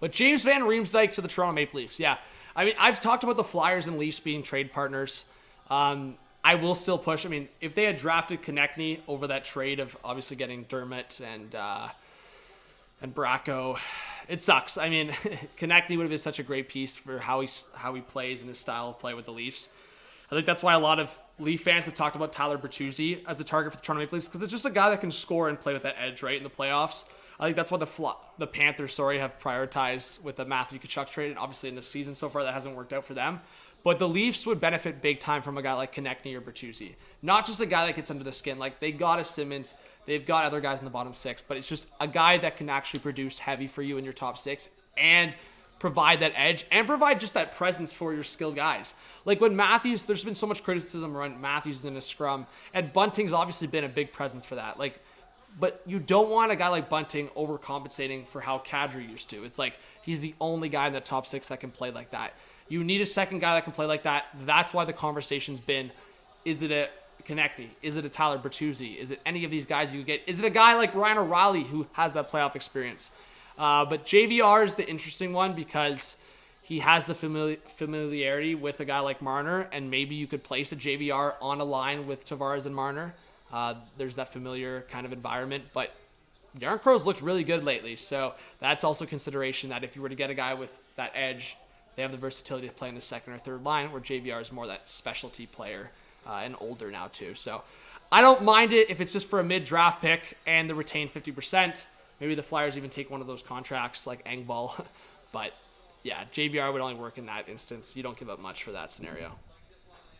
But James Van Riemsdyk to the Toronto Maple Leafs. Yeah. I mean, I've talked about the Flyers and Leafs being trade partners. I will still push. I mean, if they had drafted Konechny over that trade of obviously getting Dermott and Bracco, it sucks. I mean, Konechny would have been such a great piece for how he plays and his style of play with the Leafs. I think that's why a lot of Leaf fans have talked about Tyler Bertuzzi as a target for the Toronto Maple Leafs, because it's just a guy that can score and play with that edge, right, in the playoffs. I think that's why the Panthers, have prioritized with the Matthew Tkachuk trade, and obviously in the season so far that hasn't worked out for them. But the Leafs would benefit big time from a guy like Konechny or Bertuzzi. Not just a guy that gets under the skin. Like, they got a Simmons, they've got other guys in the bottom six, but it's just a guy that can actually produce heavy for you in your top six and provide that edge and provide just that presence for your skilled guys. Like when Matthews, there's been so much criticism around Matthews in a scrum, and Bunting's obviously been a big presence for that. But you don't want a guy like Bunting overcompensating for how Kadri used to. It's like he's the only guy in the top six that can play like that. You need a second guy that can play like that. That's why the conversation's been, is it a Konechny? Is it a Tyler Bertuzzi? Is it any of these guys you get? Is it a guy like Ryan O'Reilly who has that playoff experience? But JVR is the interesting one because he has the familiarity with a guy like Marner, and maybe you could place a JVR on a line with Tavares and Marner. There's that familiar kind of environment, but Yarn Crow's looked really good lately, so that's also consideration that if you were to get a guy with that edge, they have the versatility to play in the second or third line, where JVR is more that specialty player and older now too. So I don't mind it if it's just for a mid-draft pick and the retained 50%. Maybe the Flyers even take one of those contracts like Engvall. But yeah, JVR would only work in that instance. You don't give up much for that scenario.